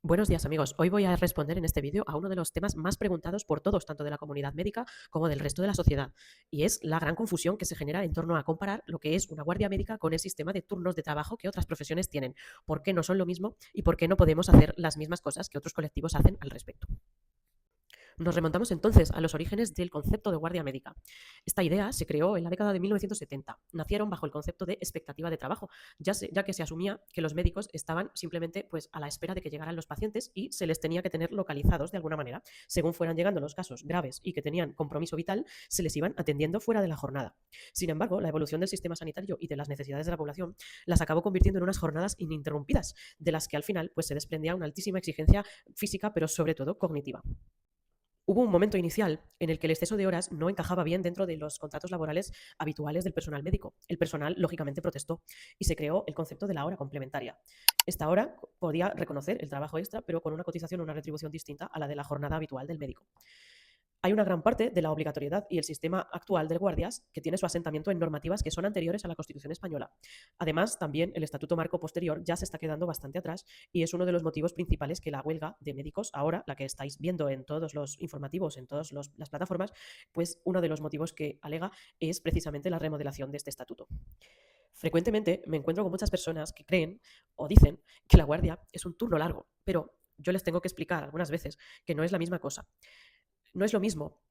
Buenos días amigos, hoy voy a responder en este vídeo a uno de los temas más preguntados por todos, tanto de la comunidad médica como del resto de la sociedad, y es la gran confusión que se genera en torno a comparar lo que es una guardia médica con el sistema de turnos de trabajo que otras profesiones tienen, por qué no son lo mismo y por qué no podemos hacer las mismas cosas que otros colectivos hacen al respecto. Nos remontamos entonces a los orígenes del concepto de guardia médica. Esta idea se creó en la década de 1970. Nacieron bajo el concepto de expectativa de trabajo, ya que se asumía que los médicos estaban simplemente pues, a la espera de que llegaran los pacientes y se les tenía que tener localizados de alguna manera. Según fueran llegando los casos graves y que tenían compromiso vital, se les iban atendiendo fuera de la jornada. Sin embargo, la evolución del sistema sanitario y de las necesidades de la población las acabó convirtiendo en unas jornadas ininterrumpidas, de las que al final pues, se desprendía una altísima exigencia física, pero sobre todo cognitiva. Hubo un momento inicial en el que el exceso de horas no encajaba bien dentro de los contratos laborales habituales del personal médico. El personal, lógicamente, protestó y se creó el concepto de la hora complementaria. Esta hora podía reconocer el trabajo extra, pero con una cotización o una retribución distinta a la de la jornada habitual del médico. Hay una gran parte de la obligatoriedad y el sistema actual de guardias que tiene su asentamiento en normativas que son anteriores a la Constitución española. Además, también el Estatuto Marco posterior ya se está quedando bastante atrás y es uno de los motivos principales que la huelga de médicos, ahora la que estáis viendo en todos los informativos, en todas las plataformas, pues uno de los motivos que alega es precisamente la remodelación de este estatuto. Frecuentemente me encuentro con muchas personas que creen o dicen que la guardia es un turno largo, pero yo les tengo que explicar algunas veces que no es la misma cosa. No es lo mismo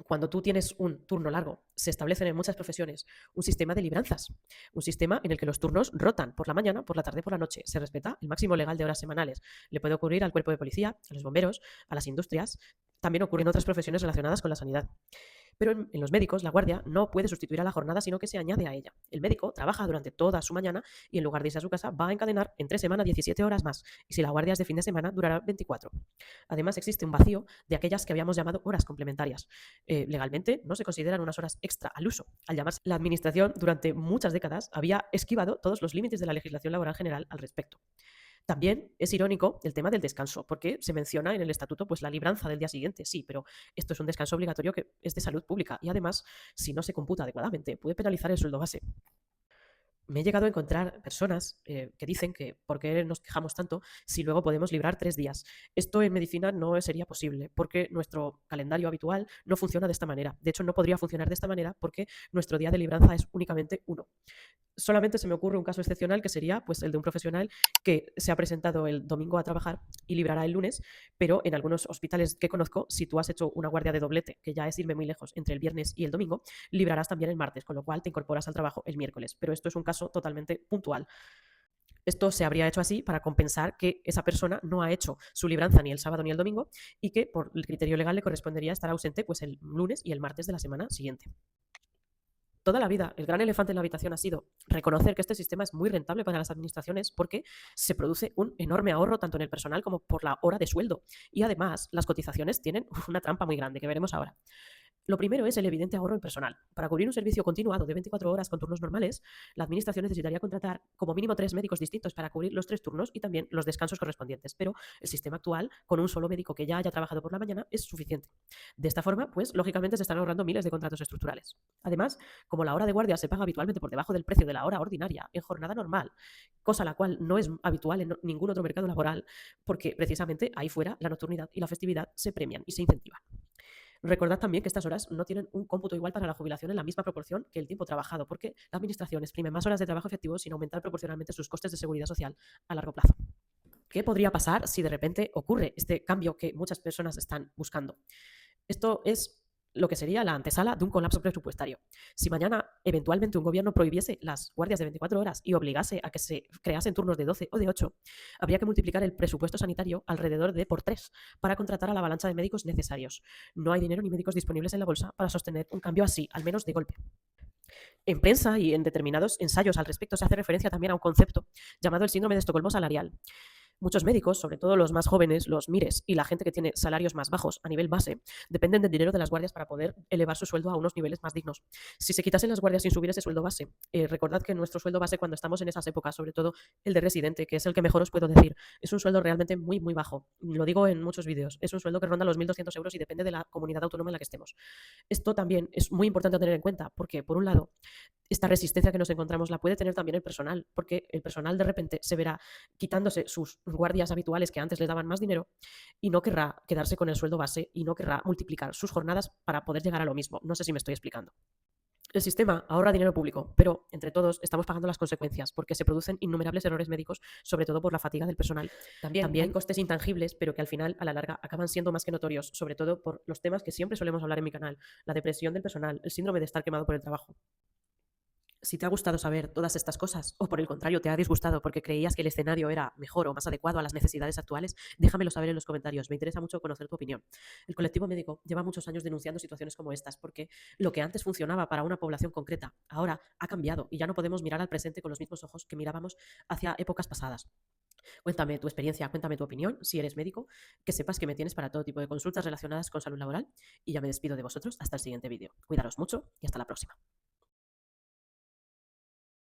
cuando tú tienes un turno largo. Se establecen en muchas profesiones un sistema de libranzas, un sistema en el que los turnos rotan por la mañana, por la tarde, por la noche. Se respeta el máximo legal de horas semanales. Le puede ocurrir al cuerpo de policía, a los bomberos, a las industrias. También ocurre en otras profesiones relacionadas con la sanidad. Pero en los médicos, la guardia no puede sustituir a la jornada, sino que se añade a ella. El médico trabaja durante toda su mañana y en lugar de irse a su casa va a encadenar entre semana 17 horas más. Y si la guardia es de fin de semana, durará 24. Además, existe un vacío de aquellas que habíamos llamado horas complementarias. Legalmente no se consideran unas horas extra al uso. Al llamarse la administración, durante muchas décadas había esquivado todos los límites de la legislación laboral general al respecto. También es irónico el tema del descanso, porque se menciona en el estatuto pues la libranza del día siguiente, sí, pero esto es un descanso obligatorio que es de salud pública y además, si no se computa adecuadamente, puede penalizar el sueldo base. Me he llegado a encontrar personas que dicen que por qué nos quejamos tanto si luego podemos librar 3 días. Esto en medicina no sería posible porque nuestro calendario habitual no funciona de esta manera. De hecho, no podría funcionar de esta manera porque nuestro día de libranza es únicamente uno. Solamente se me ocurre un caso excepcional que sería pues, el de un profesional que se ha presentado el domingo a trabajar y librará el lunes, pero en algunos hospitales que conozco, si tú has hecho una guardia de doblete, que ya es irme muy lejos, entre el viernes y el domingo, librarás también el martes, con lo cual te incorporas al trabajo el miércoles. Pero esto es un caso totalmente puntual. Esto se habría hecho así para compensar que esa persona no ha hecho su libranza ni el sábado ni el domingo y que por el criterio legal le correspondería estar ausente pues el lunes y el martes de la semana siguiente. Toda la vida, el gran elefante en la habitación ha sido reconocer que este sistema es muy rentable para las administraciones porque se produce un enorme ahorro tanto en el personal como por la hora de sueldo. Y además, las cotizaciones tienen una trampa muy grande que veremos ahora. Lo primero es el evidente ahorro en personal. Para cubrir un servicio continuado de 24 horas con turnos normales, la administración necesitaría contratar como mínimo 3 médicos distintos para cubrir los 3 turnos y también los descansos correspondientes. Pero el sistema actual, con un solo médico que ya haya trabajado por la mañana, es suficiente. De esta forma, pues lógicamente se están ahorrando miles de contratos estructurales. Además, como la hora de guardia se paga habitualmente por debajo del precio de la hora ordinaria en jornada normal, cosa la cual no es habitual en ningún otro mercado laboral, porque precisamente ahí fuera la nocturnidad y la festividad se premian y se incentivan. Recordad también que estas horas no tienen un cómputo igual para la jubilación en la misma proporción que el tiempo trabajado, porque la Administración exprime más horas de trabajo efectivo sin aumentar proporcionalmente sus costes de seguridad social a largo plazo. ¿Qué podría pasar si de repente ocurre este cambio que muchas personas están buscando? Esto es lo que sería la antesala de un colapso presupuestario. Si mañana eventualmente un gobierno prohibiese las guardias de 24 horas y obligase a que se creasen turnos de 12 o de 8, habría que multiplicar el presupuesto sanitario alrededor de por 3 para contratar a la avalancha de médicos necesarios. No hay dinero ni médicos disponibles en la bolsa para sostener un cambio así, al menos de golpe. En prensa y en determinados ensayos al respecto se hace referencia también a un concepto llamado el síndrome de Estocolmo salarial. Muchos médicos, sobre todo los más jóvenes, los MIRES y la gente que tiene salarios más bajos a nivel base, dependen del dinero de las guardias para poder elevar su sueldo a unos niveles más dignos. Si se quitasen las guardias sin subir ese sueldo base, recordad que nuestro sueldo base cuando estamos en esas épocas, sobre todo el de residente, que es el que mejor os puedo decir, es un sueldo realmente muy, muy bajo. Lo digo en muchos vídeos. Es un sueldo que ronda los 1.200 euros y depende de la comunidad autónoma en la que estemos. Esto también es muy importante tener en cuenta porque, por un lado, esta resistencia que nos encontramos la puede tener también el personal, porque el personal de repente se verá quitándose sus guardias habituales que antes les daban más dinero y no querrá quedarse con el sueldo base y no querrá multiplicar sus jornadas para poder llegar a lo mismo. No sé si me estoy explicando. El sistema ahorra dinero público, pero entre todos estamos pagando las consecuencias porque se producen innumerables errores médicos, sobre todo por la fatiga del personal. También hay costes intangibles, pero que al final, a la larga, acaban siendo más que notorios, sobre todo por los temas que siempre solemos hablar en mi canal: la depresión del personal, el síndrome de estar quemado por el trabajo. Si te ha gustado saber todas estas cosas, o por el contrario te ha disgustado porque creías que el escenario era mejor o más adecuado a las necesidades actuales, déjamelo saber en los comentarios. Me interesa mucho conocer tu opinión. El colectivo médico lleva muchos años denunciando situaciones como estas porque lo que antes funcionaba para una población concreta ahora ha cambiado y ya no podemos mirar al presente con los mismos ojos que mirábamos hacia épocas pasadas. Cuéntame tu experiencia, cuéntame tu opinión, si eres médico, que sepas que me tienes para todo tipo de consultas relacionadas con salud laboral, y ya me despido de vosotros hasta el siguiente vídeo. Cuidaros mucho y hasta la próxima.